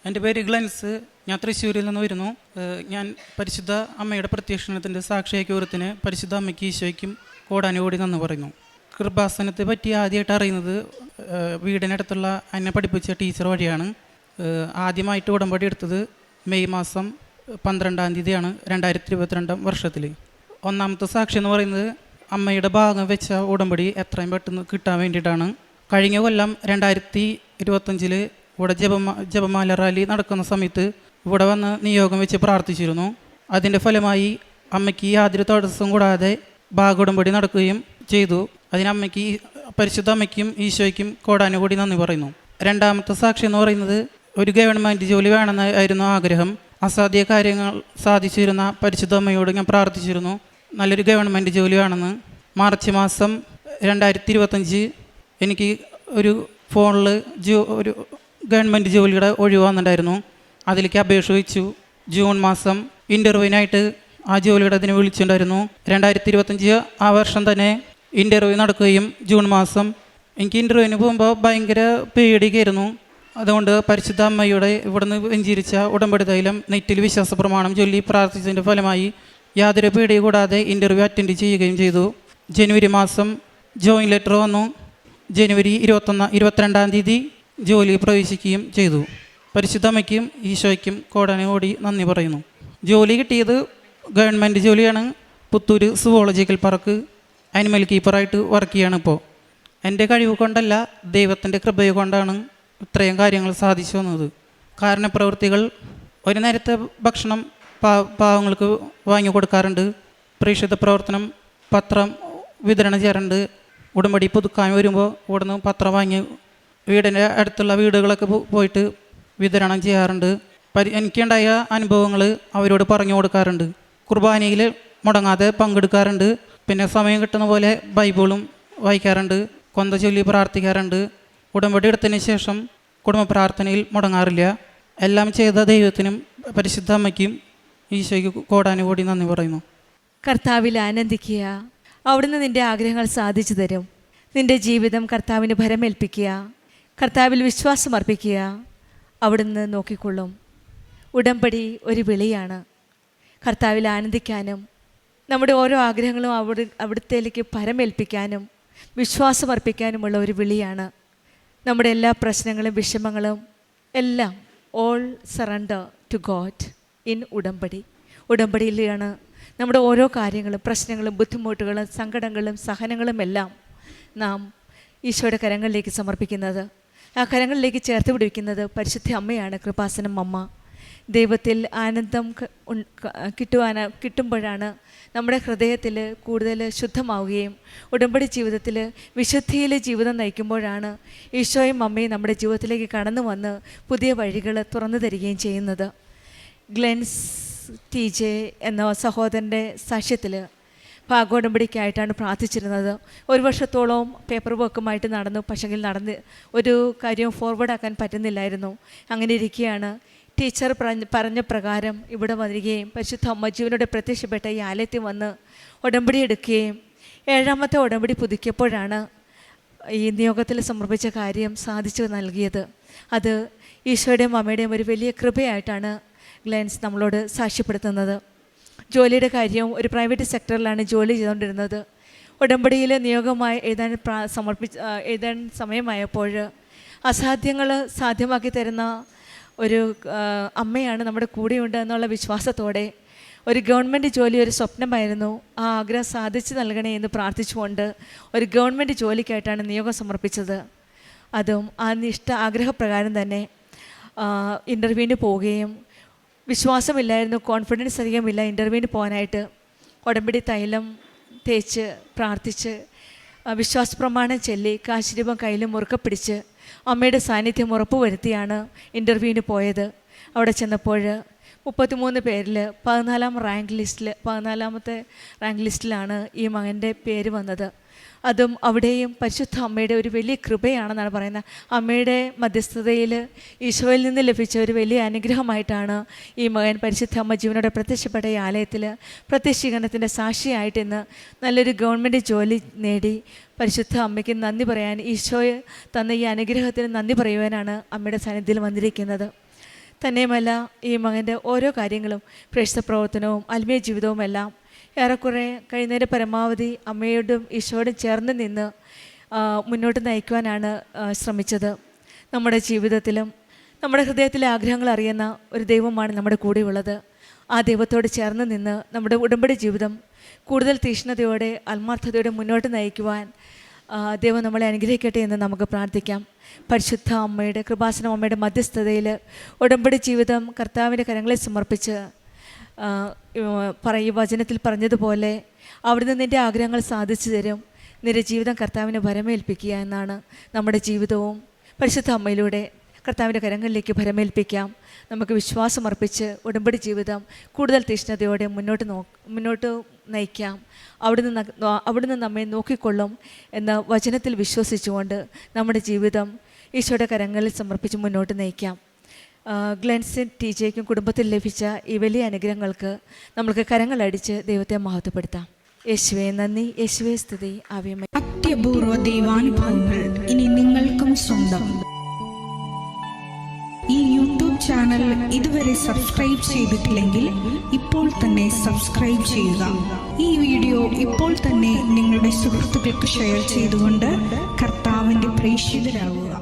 എൻ്റെ പേര് ഗ്ലൻസ്. ഞാൻ തൃശ്ശൂരിൽ നിന്ന് വരുന്നു. ഞാൻ പരിശുദ്ധ അമ്മയുടെ പ്രത്യക്ഷണത്തിൻ്റെ സാക്ഷിയാക്കി ഓർത്തിന് പരിശുദ്ധ അമ്മയ്ക്ക് ഈശോയ്ക്കും കോടാനുകോടി നന്ദി പറയുന്നു. കൃപാസനത്തെ പറ്റി ആദ്യമായിട്ട് അറിയുന്നത് വീടിനടുത്തുള്ള എന്നെ പഠിപ്പിച്ച ടീച്ചർ വഴിയാണ്. ആദ്യമായിട്ട് ഉടമ്പടി എടുത്തത് മെയ് മാസം 12-ാം തീയതിയാണ് 2022 വർഷത്തിൽ. ഒന്നാമത്തെ സാക്ഷി എന്ന് പറയുന്നത് അമ്മയുടെ ഭാഗം വെച്ച ഉടമ്പടി എത്രയും പെട്ടെന്ന് കിട്ടാൻ വേണ്ടിയിട്ടാണ്. കഴിഞ്ഞ കൊല്ലം 2025 ഇവിടെ ജപമാല റാലി നടക്കുന്ന സമയത്ത് ഇവിടെ വന്ന് നിയോഗം വെച്ച് പ്രാർത്ഥിച്ചിരുന്നു. അതിൻ്റെ ഫലമായി അമ്മയ്ക്ക് യാതൊരു തടസ്സം കൂടാതെ ഭാഗോടമ്പടി നടക്കുകയും ചെയ്തു. അതിനമ്മയ്ക്ക് പരിശുദ്ധ അമ്മയ്ക്കും ഈശോയ്ക്കും കോടാനുകൂടി നന്ദി പറയുന്നു. രണ്ടാമത്തെ സാക്ഷി എന്ന് പറയുന്നത് ഒരു ഗവൺമെൻറ് ജോലി വേണമെന്നായിരുന്നു ആഗ്രഹം. അസാധ്യ കാര്യങ്ങൾ സാധിച്ചിരുന്ന പരിശുദ്ധ അമ്മയോട് ഞാൻ പ്രാർത്ഥിച്ചിരുന്നു, നല്ലൊരു ഗവൺമെൻറ് ജോലി വേണമെന്ന്. മാർച്ച് മാസം 2025 എനിക്ക് ഒരു ഫോണിൽ ഒരു ഗവൺമെൻറ് ജോലിയുടെ ഒഴിവ് വന്നിട്ടുണ്ടായിരുന്നു. അതിലേക്ക് അപേക്ഷ വെച്ചു. ജൂൺ മാസം ഇൻ്റർവ്യൂവിനായിട്ട് ആ ജോലിയുടെ അതിന് വിളിച്ചിട്ടുണ്ടായിരുന്നു. 2025 ആ വർഷം തന്നെ ഇൻ്റർവ്യൂ നടക്കുകയും ജൂൺ മാസം എനിക്ക് ഇൻ്റർവ്യൂവിന് പോകുമ്പോൾ ഭയങ്കര പേടിയായിരുന്നു. അതുകൊണ്ട് പരിശുദ്ധ അമ്മയുടെ ഇവിടുന്ന് വെഞ്ചിരിച്ച ഉടമ്പടി തൈലം നെറ്റിൽ വിശ്വാസ പ്രമാണം ചൊല്ലി പ്രാർത്ഥിച്ചതിൻ്റെ ഫലമായി യാതൊരു പേടി കൂടാതെ ഇൻ്റർവ്യൂ അറ്റൻഡ് ചെയ്യുകയും ചെയ്തു. ജനുവരി മാസം ജോയിൻ ലെറ്റർ വന്നു. ജനുവരി 22-ാം തീയതി ജോലി പ്രവേശിക്കുകയും ചെയ്തു. പരിശുദ്ധ അമ്മയ്ക്കും ഈശോയ്ക്കും കോടാനുകോടി നന്ദി പറയുന്നു. ജോലി കിട്ടിയത് ഗവൺമെൻറ് ജോലിയാണ്. പുത്തൂർ സുവോളജിക്കൽ പാർക്ക് ആനിമൽ കീപ്പറായിട്ട് വർക്ക് ചെയ്യാണ് ഇപ്പോൾ. എൻ്റെ കഴിവ് കൊണ്ടല്ല, ദൈവത്തിൻ്റെ കൃപ കൊണ്ടാണ് ഇത്രയും കാര്യങ്ങൾ സാധിച്ചു വന്നത്. കാരണപ്രവൃത്തികൾ ഒരു നേരത്തെ ഭക്ഷണം പാവങ്ങൾക്ക് വാങ്ങി കൊടുക്കാറുണ്ട്. പ്രേക്ഷിത പ്രവർത്തനം പത്രം വിതരണം ചെയ്യാറുണ്ട്. ഉടമ്പടി പുതുക്കാൻ വരുമ്പോൾ ഇവിടുന്ന് പത്രം വാങ്ങി വീടിൻ്റെ അടുത്തുള്ള വീടുകളൊക്കെ പോയിട്ട് വിതരണം ചെയ്യാറുണ്ട്. എനിക്കുണ്ടായ അനുഭവങ്ങൾ അവരോട് പറഞ്ഞു കൊടുക്കാറുണ്ട്. കുർബാനയിൽ മുടങ്ങാതെ പങ്കെടുക്കാറുണ്ട്. പിന്നെ സമയം കിട്ടുന്ന പോലെ ബൈബിളും വായിക്കാറുണ്ട്. കൊന്ത ചൊല്ലി പ്രാർത്ഥിക്കാറുണ്ട്. ഉടമ്പടി എടുത്തതിന് ശേഷം കുടുംബ പ്രാർത്ഥനയിൽ മുടങ്ങാറില്ല. എല്ലാം ചെയ്ത ദൈവത്തിനും പരിശുദ്ധ അമ്മയ്ക്കും ഈശോയ്ക്ക് കോടാനുകോടി നന്ദി പറയുന്നു. കർത്താവിൽ ആനന്ദിക്കുക. അവിടുന്ന് നിൻ്റെ ആഗ്രഹങ്ങൾ സാധിച്ചു തരും. നിൻ്റെ ജീവിതം കർത്താവിന് ഭരമേൽപ്പിക്കുക. കർത്താവിൽ വിശ്വാസം അർപ്പിക്കുക. അവിടുന്ന് നോക്കിക്കൊള്ളും. ഉടമ്പടി ഒരു വിളിയാണ്. കർത്താവിൽ ആനന്ദിക്കാനും നമ്മുടെ ഓരോ ആഗ്രഹങ്ങളും അവിടുത്തേക്ക് ഭരമേൽപ്പിക്കാനും വിശ്വാസം അർപ്പിക്കാനുമുള്ള ഒരു വിളിയാണ്. നമ്മുടെ എല്ലാ പ്രശ്നങ്ങളും വിഷമങ്ങളും എല്ലാം all surrender to God in ഉടമ്പടി. ഉടമ്പടിയിലാണ് നമ്മുടെ ഓരോ കാര്യങ്ങളും പ്രശ്നങ്ങളും ബുദ്ധിമുട്ടുകളും സങ്കടങ്ങളും സഹനങ്ങളും എല്ലാം നാം ഈശോയുടെ കരങ്ങളിലേക്ക് സമർപ്പിക്കുന്നത്. ആ കരങ്ങളിലേക്ക് ചേർത്ത് പിടിക്കുന്നത് പരിശുദ്ധ അമ്മയാണ്, കൃപാസനം അമ്മ. ദൈവത്തിൽ ആനന്ദം കിട്ടുമ്പോഴാണ് നമ്മുടെ ഹൃദയത്തിൽ കൂടുതൽ ശുദ്ധമാവുകയും ഉടമ്പടി ജീവിതത്തിൽ വിശുദ്ധിയിൽ ജീവിതം നയിക്കുമ്പോഴാണ് ഈശോയും അമ്മയും നമ്മുടെ ജീവിതത്തിലേക്ക് കടന്നു വന്ന് പുതിയ വഴികൾ തുറന്നു തരികയും ചെയ്യുന്നത്. ഗ്ലെൻസ് TJ എന്ന സഹോദരൻ്റെ സാക്ഷ്യത്തിൽ ഭാഗോടമ്പടിക്കായിട്ടാണ് പ്രാർത്ഥിച്ചിരുന്നത്. 1 വർഷത്തോളം പേപ്പർ വർക്കുമായിട്ട് നടന്നു. പക്ഷെങ്കിൽ ഒരു കാര്യവും ഫോർവേഡ് ആക്കാൻ പറ്റുന്നില്ലായിരുന്നു. അങ്ങനെ ഇരിക്കുകയാണ് ടീച്ചർ പറഞ്ഞ പ്രകാരം ഇവിടെ വരികയും പരിശുദ്ധ അമ്മ ജീവനോടെ പ്രത്യക്ഷപ്പെട്ട ഈ ആലയത്തിൽ വന്ന് ഉടമ്പടി എടുക്കുകയും 7ാമത്തെ ഉടമ്പടി പുതുക്കിയപ്പോഴാണ് ഈ നിയോഗത്തിൽ സമർപ്പിച്ച കാര്യം സാധിച്ചു നൽകിയത്. അത് ഈശോയുടെയും അമ്മയുടെയും ഒരു വലിയ കൃപയായിട്ടാണ് ഗ്ലെൻസ് നമ്മളോട് സാക്ഷ്യപ്പെടുത്തുന്നത്. ജോലിയുടെ കാര്യം ഒരു പ്രൈവറ്റ് സെക്ടറിലാണ് ജോലി ചെയ്തുകൊണ്ടിരുന്നത്. ഉടമ്പടിയിൽ നിയോഗമായി എഴുതാൻ സമയമായപ്പോൾ അസാധ്യങ്ങൾ സാധ്യമാക്കി തരുന്ന ഒരു അമ്മയാണ് നമ്മുടെ കൂടെയുണ്ട് എന്നുള്ള വിശ്വാസത്തോടെ ഒരു ഗവൺമെൻറ് ജോലി ഒരു സ്വപ്നമായിരുന്നു. ആ ആഗ്രഹം സാധിച്ചു നൽകണേ എന്ന് പ്രാർത്ഥിച്ചുകൊണ്ട് ഒരു ഗവൺമെൻറ് ജോലിക്കായിട്ടാണ് നിയോഗം സമർപ്പിച്ചത്. അതും ആ ആഗ്രഹപ്രകാരം തന്നെ ഇൻ്റർവ്യൂവിന് പോവുകയും വിശ്വാസമില്ലായിരുന്നു, കോൺഫിഡൻസ് അധികമില്ല ഇൻ്റർവ്യൂവിന് പോകാനായിട്ട്. ഉടമ്പടി തൈലം തേച്ച് പ്രാർത്ഥിച്ച് വിശ്വാസപ്രമാണം ചൊല്ലി കാശിരൂപം കയ്യിൽ മുറുക്കെ പിടിച്ച് അമ്മയുടെ സാന്നിധ്യം ഉറപ്പുവരുത്തിയാണ് ഇൻ്റർവ്യൂവിന് പോയത്. അവിടെ ചെന്നപ്പോൾ 33 പേരിൽ 14ാമത്തെ റാങ്ക് ലിസ്റ്റിലാണ് ഈ മകൻ്റെ പേര് വന്നത്. അതും അവിടെയും പരിശുദ്ധ അമ്മയുടെ ഒരു വലിയ കൃപയാണെന്നാണ് പറയുന്നത്. അമ്മയുടെ മധ്യസ്ഥതയിൽ ഈശോയിൽ നിന്ന് ലഭിച്ച ഒരു വലിയ അനുഗ്രഹമായിട്ടാണ് ഈ മകൻ പരിശുദ്ധ അമ്മ ജീവനോടെ പ്രത്യക്ഷപ്പെട്ട ഈ ആലയത്തിൽ പ്രത്യക്ഷീകരണത്തിൻ്റെ സാക്ഷിയായിട്ട് ഇന്ന് നല്ലൊരു ഗവൺമെൻറ് ജോലി നേടി പരിശുദ്ധ അമ്മയ്ക്ക് നന്ദി പറയാൻ, ഈശോയെ തന്ന ഈ അനുഗ്രഹത്തിന് നന്ദി പറയുവാനാണ് അമ്മയുടെ സാന്നിധ്യത്തിൽ വന്നിരിക്കുന്നത്. തന്നെയുമല്ല ഈ മകൻ്റെ ഓരോ കാര്യങ്ങളും പ്രേക്ഷിത പ്രവർത്തനവും ആത്മീയ ജീവിതവും എല്ലാം ഏറെക്കുറെ കഴിയുന്നതിൻ്റെ പരമാവധി അമ്മയോടും ഈശോയോടും ചേർന്ന് നിന്ന് മുന്നോട്ട് നയിക്കുവാനാണ് ശ്രമിച്ചത്. നമ്മുടെ ജീവിതത്തിലും നമ്മുടെ ഹൃദയത്തിലെ ആഗ്രഹങ്ങൾ അറിയുന്ന ഒരു ദൈവമാണ് നമ്മുടെ കൂടെയുള്ളത്. ആ ദൈവത്തോട് ചേർന്ന് നിന്ന് നമ്മുടെ ഉടമ്പടി ജീവിതം കൂടുതൽ തീക്ഷ്ണതയോടെ ആത്മാർത്ഥതയോടെ മുന്നോട്ട് നയിക്കുവാൻ ദൈവം നമ്മളെ അനുഗ്രഹിക്കട്ടെ എന്ന് നമുക്ക് പ്രാർത്ഥിക്കാം. പരിശുദ്ധ അമ്മയുടെ കൃപാസനം അമ്മയുടെ മധ്യസ്ഥതയിൽ ഉടമ്പടി ജീവിതം കർത്താവിൻ്റെ കരങ്ങളിൽ സമർപ്പിച്ച് വചനത്തിൽ പറഞ്ഞതുപോലെ അവിടുന്ന് നിൻ്റെ ആഗ്രഹങ്ങൾ സാധിച്ചു തരും. നിന്റെ ജീവിതം കർത്താവിനെ ഭരമേൽപ്പിക്കുക എന്നാണ് നമ്മുടെ ജീവിതവും പരിശുദ്ധ അമ്മയിലൂടെ കർത്താവിൻ്റെ കരങ്ങളിലേക്ക് ഭരമേൽപ്പിക്കാം. നമുക്ക് വിശ്വാസം അർപ്പിച്ച് ഉടമ്പടി ജീവിതം കൂടുതൽ തീക്ഷ്ണതയോടെ മുന്നോട്ട് നയിക്കാം. അവിടുന്ന് നമ്മെ നോക്കിക്കൊള്ളും എന്ന വചനത്തിൽ വിശ്വസിച്ചുകൊണ്ട് നമ്മുടെ ജീവിതം ഈശോയുടെ കരങ്ങളിൽ സമർപ്പിച്ച് മുന്നോട്ട് നയിക്കാം. ഗ്ലെൻസിൻ TJയ്ക്കും കുടുംബത്തിൽ ലഭിച്ച ഈ വലിയ അനുഗ്രഹങ്ങൾക്ക് നമുക്ക് കരങ്ങളടിച്ച് ദൈവത്തെ മഹത്വപ്പെടുത്താം. യേശുവേ നന്ദി, യേശുവേ സ്തുതി. ആവേ. അത്യപൂർവ ദൈവാനുഭവങ്ങൾ ഇനി നിങ്ങൾക്കും സ്വന്തം. ഈ യൂട്യൂബ് ചാനൽ ഇതുവരെ സബ്സ്ക്രൈബ് ചെയ്തിട്ടില്ലെങ്കിൽ ഇപ്പോൾ തന്നെ സബ്സ്ക്രൈബ് ചെയ്യുക. ഈ വീഡിയോ ഇപ്പോൾ തന്നെ നിങ്ങളുടെ സുഹൃത്തുക്കൾക്ക് ഷെയർ ചെയ്തുകൊണ്ട് കർത്താവിൻ്റെ പ്രേക്ഷിതരാകുക.